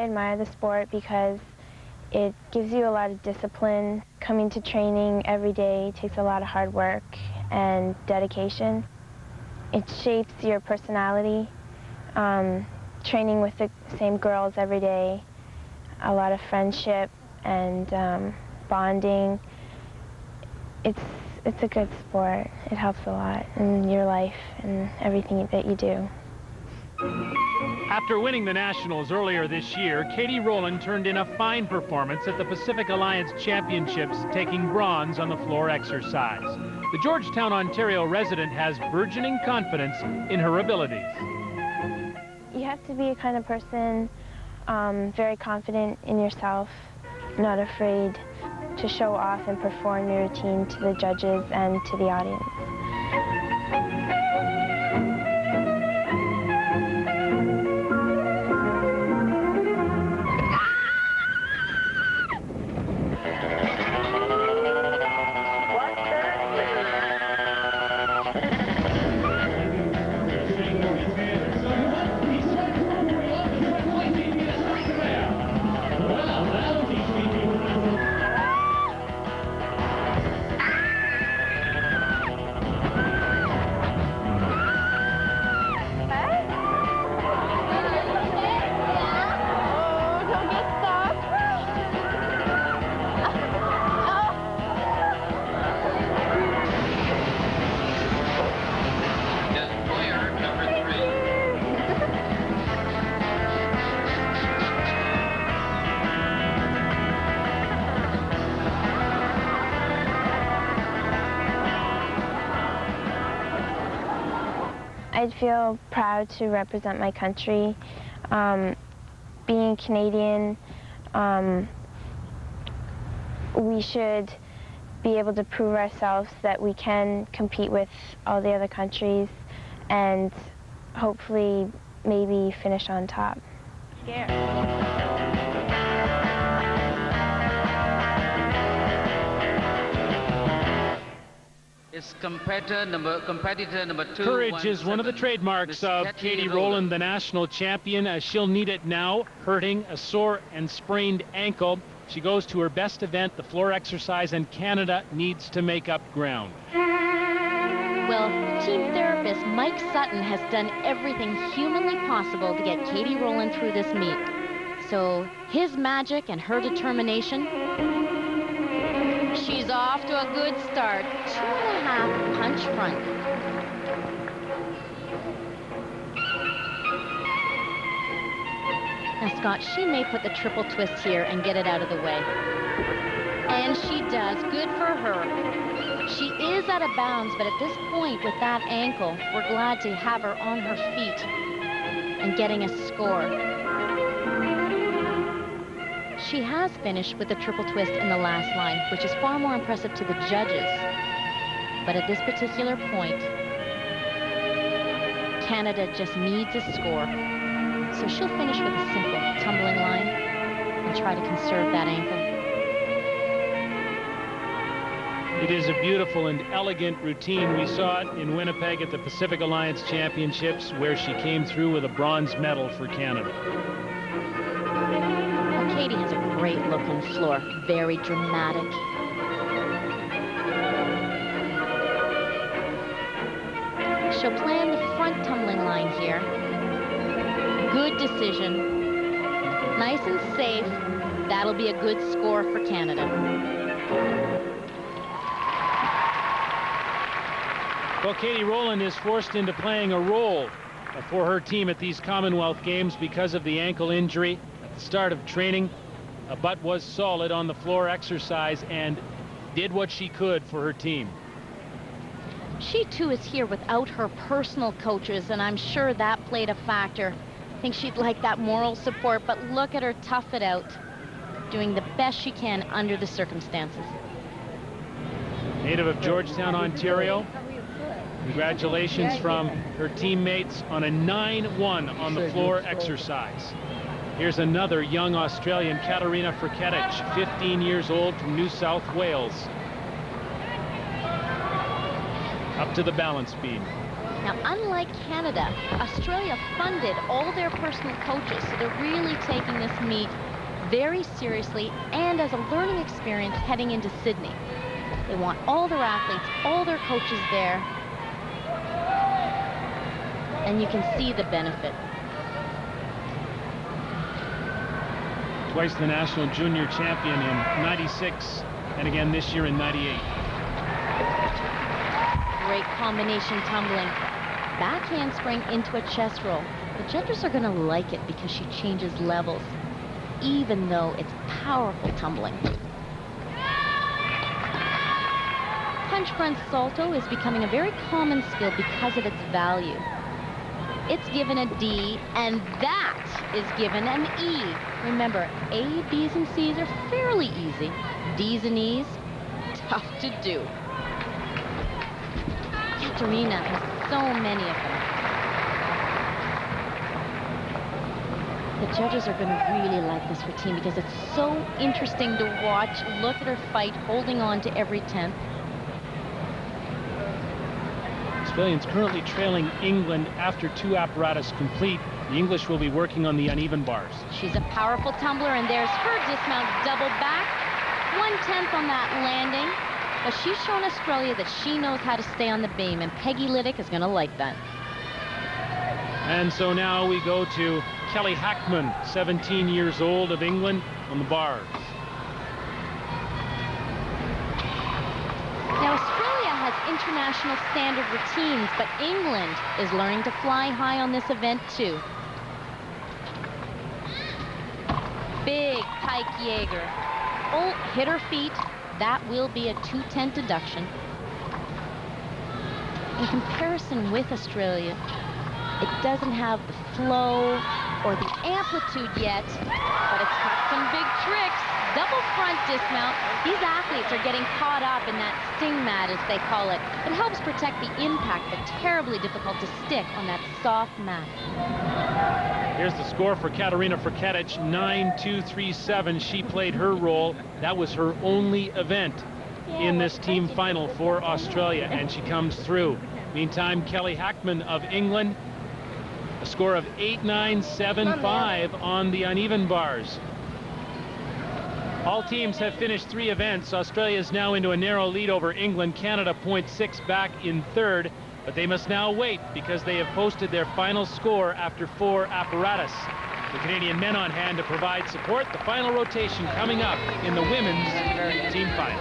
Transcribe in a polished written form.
admire the sport because it gives you a lot of discipline. Coming to training every day takes a lot of hard work and dedication. It shapes your personality. Training with the same girls every day, a lot of friendship and bonding. It's a good sport. It helps a lot in your life and everything that you do. After winning the Nationals earlier this year, Katie Rowland turned in a fine performance at the Pacific Alliance Championships, taking bronze on the floor exercise. The Georgetown, Ontario resident has burgeoning confidence in her abilities. You have to be a kind of person very confident in yourself, not afraid to show off and perform your routine to the judges and to the audience. I'd feel proud to represent my country. Being Canadian, we should be able to prove ourselves that we can compete with all the other countries and hopefully maybe finish on top. It's competitor number 2. Courage is one of the trademarks of Katie Rowland, the national champion. She'll need it now, hurting a sore and sprained ankle. She goes to her best event, the floor exercise, and Canada needs to make up ground. Well, team therapist Mike Sutton has done everything humanly possible to get Katie Rowland through this meet. So his magic and her determination, she's off to a good start. 2.5 punch front. Now, Scott, she may put the triple twist here and get it out of the way. And she does. Good for her. She is out of bounds, but at this point with that ankle, we're glad to have her on her feet and getting a score. She has finished with the triple twist in the last line, which is far more impressive to the judges. But at this particular point, Canada just needs a score. So she'll finish with a simple tumbling line and try to conserve that ankle. It is a beautiful and elegant routine. We saw it in Winnipeg at the Pacific Alliance Championships, where she came through with a bronze medal for Canada. Well, Katie has a great look on the floor, very dramatic. She'll plan the front tumbling line here. Good decision. Nice and safe. That'll be a good score for Canada. Well, Katie Rowland is forced into playing a role for her team at these Commonwealth Games because of the ankle injury at the start of training, but was solid on the floor exercise and did what she could for her team. She, too, is here without her personal coaches, and I'm sure that played a factor. I think she'd like that moral support, but look at her tough it out, doing the best she can under the circumstances. Native of Georgetown, Ontario. Congratulations from her teammates on a 9-1 on the floor exercise. Here's another young Australian, Katarina Frketic, 15 years old, from New South Wales. Up to the balance beam. Now, unlike Canada, Australia funded all their personal coaches, so they're really taking this meet very seriously and as a learning experience heading into Sydney. They want all their athletes, all their coaches there, and you can see the benefit. Twice the national junior champion in '96 and again this year in '98. Great combination tumbling. Back handspring into a chest roll. The judges are going to like it because she changes levels, even though it's powerful tumbling. Punch front salto is becoming a very common skill because of its value. It's given a D, and that is given an E. Remember, A, B's, and C's are fairly easy. D's and E's, tough to do. Katarina has so many of them. The judges are going to really like this routine because it's so interesting to watch. Look at her fight, holding on to every 10th. Australians currently trailing England after 2 apparatus complete. The English will be working on the uneven bars. She's a powerful tumbler, and there's her dismount double back. 1/10 on that landing. But she's shown Australia that she knows how to stay on the beam, and Peggy Liddick is going to like that. And so now we go to Kelly Hackman, 17 years old, of England, on the bars. Now, Australia has international standard routines, but England is learning to fly high on this event, too. Big pike Jaeger. Oh, hit her feet. That will be a 210 deduction. In comparison with Australia, it doesn't have the flow or the amplitude yet, but it's got some big tricks. Double front dismount. These athletes are getting caught up in that sting mat, as they call it. It helps protect the impact, but terribly difficult to stick on that soft mat. Here's the score for Katarina Frketic, 9-2-3-7. She played her role. That was her only event in this team final for Australia, and she comes through. Meantime, Kelly Hackman of England, a score of 8-9-7-5 on the uneven bars. All teams have finished 3 events. Australia is now into a narrow lead over England. Canada 0.6 back in third. But they must now wait because they have posted their final score after 4 apparatus. The Canadian men on hand to provide support. The final rotation coming up in the women's team final.